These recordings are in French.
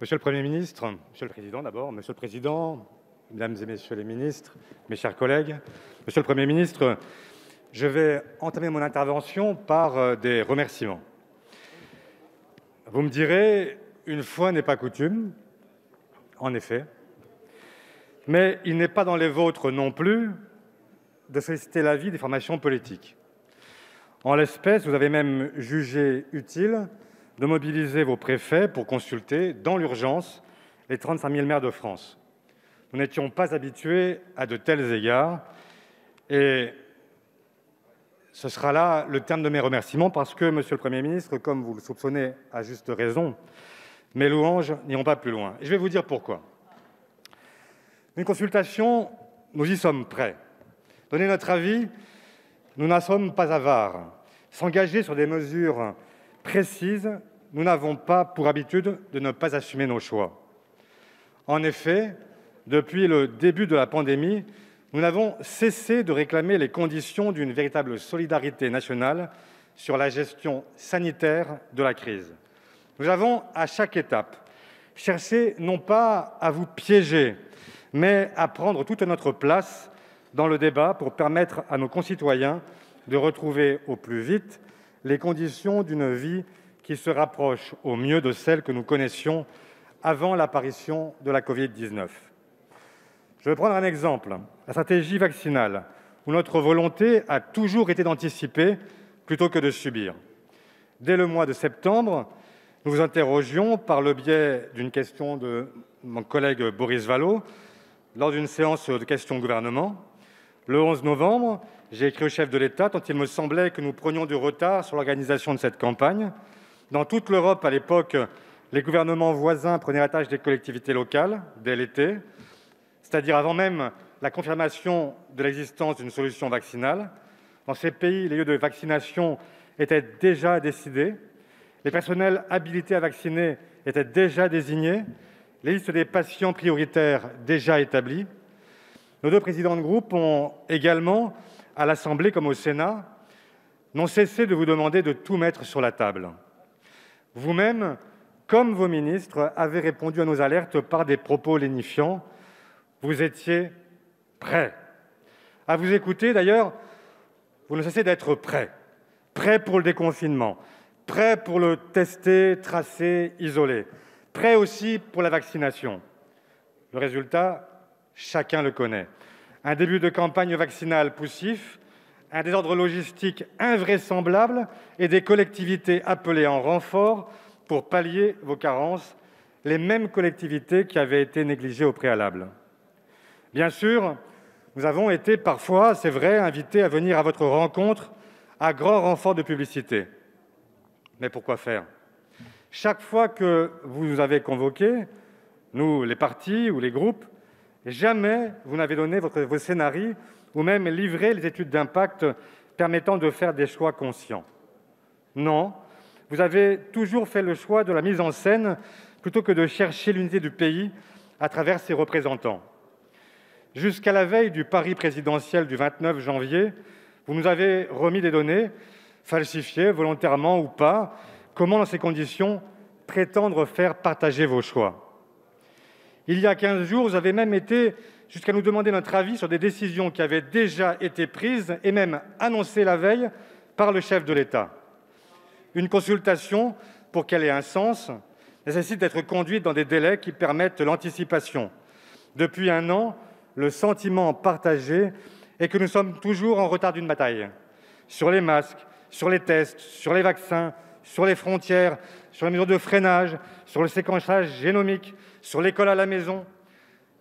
Monsieur le Premier ministre, Monsieur le Président d'abord, Monsieur le Président, Mesdames et Messieurs les ministres, mes chers collègues, Monsieur le Premier ministre, je vais entamer mon intervention par des remerciements. Vous me direz, une fois n'est pas coutume, en effet, mais il n'est pas dans les vôtres non plus de solliciter l'avis des formations politiques. En l'espèce, vous avez même jugé utile de mobiliser vos préfets pour consulter, dans l'urgence, les 35 000 maires de France. Nous n'étions pas habitués à de tels égards, et ce sera là le terme de mes remerciements, parce que, Monsieur le Premier ministre, comme vous le soupçonnez à juste raison, mes louanges n'iront pas plus loin. Et je vais vous dire pourquoi. Une consultation, nous y sommes prêts. Donner notre avis, nous n'en sommes pas avares. S'engager sur des mesures précises, nous n'avons pas pour habitude de ne pas assumer nos choix. En effet, depuis le début de la pandémie, nous n'avons cessé de réclamer les conditions d'une véritable solidarité nationale sur la gestion sanitaire de la crise. Nous avons, à chaque étape, cherché non pas à vous piéger, mais à prendre toute notre place dans le débat pour permettre à nos concitoyens de retrouver au plus vite les conditions d'une vie qui se rapproche au mieux de celles que nous connaissions avant l'apparition de la Covid-19. Je vais prendre un exemple, la stratégie vaccinale, où notre volonté a toujours été d'anticiper plutôt que de subir. Dès le mois de septembre, nous vous interrogions par le biais d'une question de mon collègue Boris Vallaud, lors d'une séance de questions au gouvernement. Le 11 novembre, j'ai écrit au chef de l'État tant il me semblait que nous prenions du retard sur l'organisation de cette campagne. Dans toute l'Europe, à l'époque, les gouvernements voisins prenaient la tâche des collectivités locales dès l'été, c'est-à-dire avant même la confirmation de l'existence d'une solution vaccinale. Dans ces pays, les lieux de vaccination étaient déjà décidés, les personnels habilités à vacciner étaient déjà désignés, les listes des patients prioritaires déjà établies. Nos deux présidents de groupe ont également, à l'Assemblée comme au Sénat, n'ont cessé de vous demander de tout mettre sur la table. Vous-même, comme vos ministres, avez répondu à nos alertes par des propos lénifiants. Vous étiez prêts. À vous écouter, d'ailleurs, vous ne cessez d'être prêts. Prêts pour le déconfinement, prêts pour le tester, tracer, isoler, prêts aussi pour la vaccination. Le résultat, chacun le connaît. Un début de campagne vaccinale poussif, un désordre logistique invraisemblable et des collectivités appelées en renfort pour pallier vos carences, les mêmes collectivités qui avaient été négligées au préalable. Bien sûr, nous avons été parfois, c'est vrai, invités à venir à votre rencontre à grand renfort de publicité. Mais pourquoi faire ? Chaque fois que vous nous avez convoqués, nous, les partis ou les groupes, jamais vous n'avez donné vos scénarios ou même livré les études d'impact permettant de faire des choix conscients. Non, vous avez toujours fait le choix de la mise en scène plutôt que de chercher l'unité du pays à travers ses représentants. Jusqu'à la veille du pari présidentiel du 29 janvier, vous nous avez remis des données, falsifiées volontairement ou pas. Comment, dans ces conditions, prétendre faire partager vos choix ? Il y a 15 jours, vous avez même été jusqu'à nous demander notre avis sur des décisions qui avaient déjà été prises et même annoncées la veille par le chef de l'État. Une consultation, pour qu'elle ait un sens, nécessite d'être conduite dans des délais qui permettent l'anticipation. Depuis un an, le sentiment partagé est que nous sommes toujours en retard d'une bataille. Sur les masques, sur les tests, sur les vaccins, sur les frontières, sur les mesures de freinage, sur le séquençage génomique, sur l'école à la maison,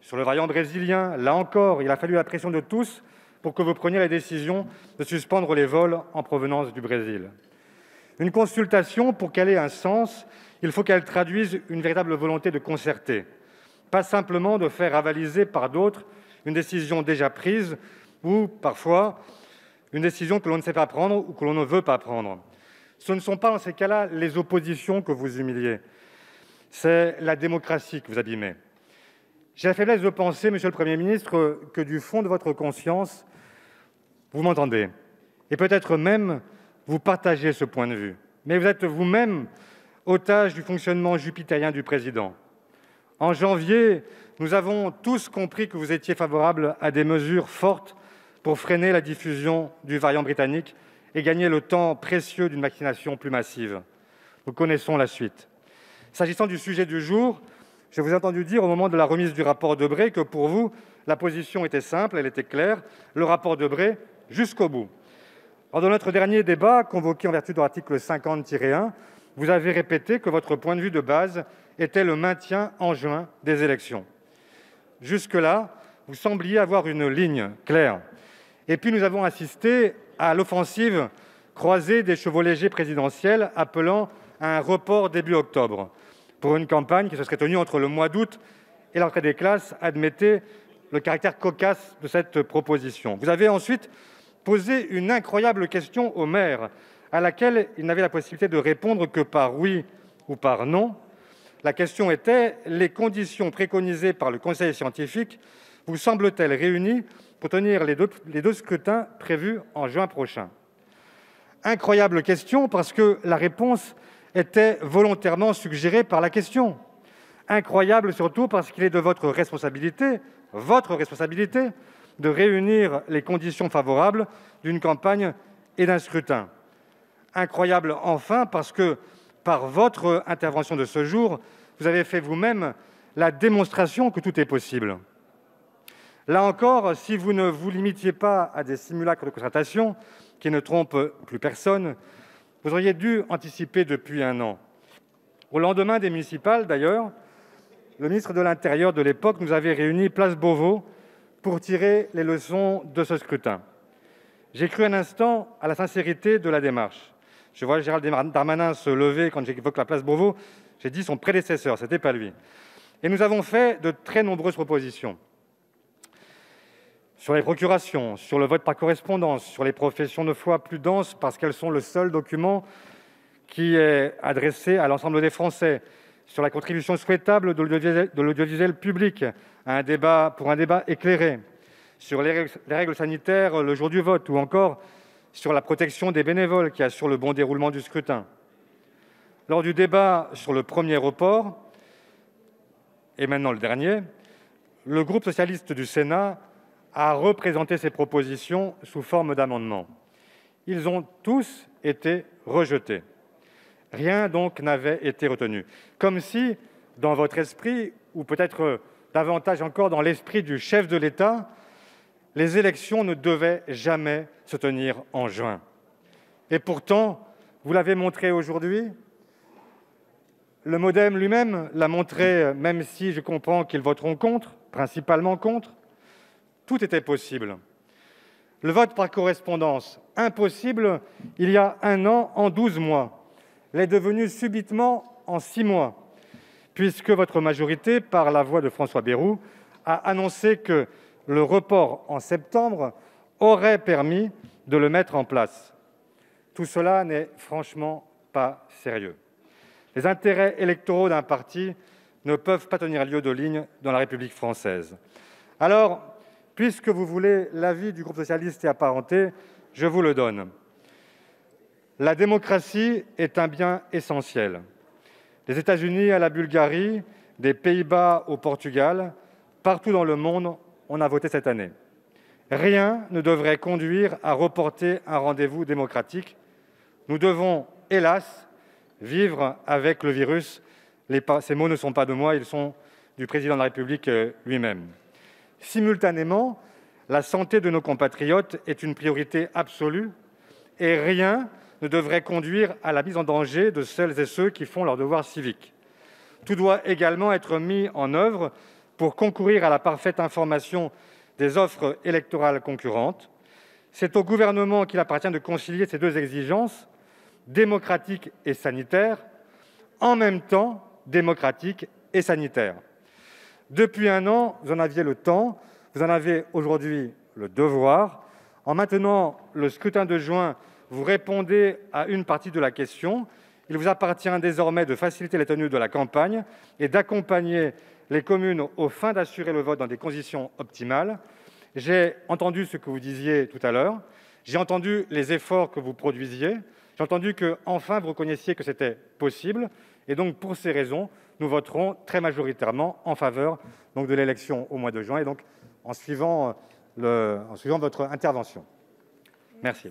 sur le variant brésilien. Là encore, il a fallu la pression de tous pour que vous preniez la décision de suspendre les vols en provenance du Brésil. Une consultation, pour qu'elle ait un sens, il faut qu'elle traduise une véritable volonté de concerter, pas simplement de faire avaliser par d'autres une décision déjà prise ou, parfois, une décision que l'on ne sait pas prendre ou que l'on ne veut pas prendre. Ce ne sont pas, dans ces cas-là, les oppositions que vous humiliez. C'est la démocratie que vous abîmez. J'ai la faiblesse de penser, Monsieur le Premier ministre, que du fond de votre conscience, vous m'entendez. Et peut-être même, vous partagez ce point de vue. Mais vous êtes vous-même otage du fonctionnement jupitérien du président. En janvier, nous avons tous compris que vous étiez favorable à des mesures fortes pour freiner la diffusion du variant britannique et gagner le temps précieux d'une vaccination plus massive. Nous connaissons la suite. S'agissant du sujet du jour, je vous ai entendu dire au moment de la remise du rapport Debré que pour vous, la position était simple, elle était claire, le rapport Debré jusqu'au bout. Lors de notre dernier débat, convoqué en vertu de l'article 50-1, vous avez répété que votre point de vue de base était le maintien en juin des élections. Jusque-là, vous sembliez avoir une ligne claire. Et puis nous avons assisté à l'offensive croisée des chevaux légers présidentiels appelant à un report début octobre pour une campagne qui se serait tenue entre le mois d'août et l'entrée des classes. Admettez le caractère cocasse de cette proposition. Vous avez ensuite posé une incroyable question aux maires à laquelle ils n'avaient la possibilité de répondre que par oui ou par non. La question était: les conditions préconisées par le conseil scientifique vous semblent-elles réunies pour tenir les deux scrutins prévus en juin prochain? Incroyable question parce que la réponse était volontairement suggérée par la question. Incroyable surtout parce qu'il est de votre responsabilité, de réunir les conditions favorables d'une campagne et d'un scrutin. Incroyable enfin parce que, par votre intervention de ce jour, vous avez fait vous-même la démonstration que tout est possible. Là encore, si vous ne vous limitiez pas à des simulacres de concertation qui ne trompent plus personne, vous auriez dû anticiper depuis un an. Au lendemain des municipales, d'ailleurs, le ministre de l'Intérieur de l'époque nous avait réunis place Beauvau pour tirer les leçons de ce scrutin. J'ai cru un instant à la sincérité de la démarche. Je vois Gérald Darmanin se lever quand j'évoque la place Beauvau. J'ai dit son prédécesseur, ce n'était pas lui. Et nous avons fait de très nombreuses propositions. Sur les procurations, sur le vote par correspondance, sur les professions de foi plus denses parce qu'elles sont le seul document qui est adressé à l'ensemble des Français, sur la contribution souhaitable de l'audiovisuel public pour un débat éclairé, sur les règles sanitaires le jour du vote ou encore sur la protection des bénévoles qui assurent le bon déroulement du scrutin. Lors du débat sur le premier report, et maintenant le dernier, le groupe socialiste du Sénat a représenté ses propositions sous forme d'amendements. Ils ont tous été rejetés. Rien donc n'avait été retenu. Comme si, dans votre esprit, ou peut-être davantage encore dans l'esprit du chef de l'État, les élections ne devaient jamais se tenir en juin. Et pourtant, vous l'avez montré aujourd'hui, le MoDem lui-même l'a montré, même si je comprends qu'ils voteront contre, principalement contre. Tout était possible. Le vote par correspondance, impossible il y a un an en 12 mois, l'est devenu subitement en 6 mois, puisque votre majorité, par la voix de François Bayrou, a annoncé que le report en septembre aurait permis de le mettre en place. Tout cela n'est franchement pas sérieux. Les intérêts électoraux d'un parti ne peuvent pas tenir lieu de ligne dans la République française. Alors, puisque vous voulez l'avis du groupe socialiste et apparenté, je vous le donne. La démocratie est un bien essentiel. Des États-Unis à la Bulgarie, des Pays-Bas au Portugal, partout dans le monde, on a voté cette année. Rien ne devrait conduire à reporter un rendez-vous démocratique. Nous devons, hélas, vivre avec le virus. Ces mots ne sont pas de moi, ils sont du président de la République lui-même. Simultanément, la santé de nos compatriotes est une priorité absolue et rien ne devrait conduire à la mise en danger de celles et ceux qui font leur devoir civique. Tout doit également être mis en œuvre pour concourir à la parfaite information des offres électorales concurrentes. C'est au gouvernement qu'il appartient de concilier ces deux exigences, démocratiques et sanitaires, en même temps démocratiques et sanitaires. Depuis un an, vous en aviez le temps, vous en avez aujourd'hui le devoir. En maintenant le scrutin de juin, vous répondez à une partie de la question. Il vous appartient désormais de faciliter les tenues de la campagne et d'accompagner les communes aux fins d'assurer le vote dans des conditions optimales. J'ai entendu ce que vous disiez tout à l'heure, j'ai entendu les efforts que vous produisiez, j'ai entendu qu'enfin vous reconnaissiez que c'était possible. Et donc, pour ces raisons, nous voterons très majoritairement en faveur donc, de l'élection au mois de juin et donc en suivant votre intervention. Merci.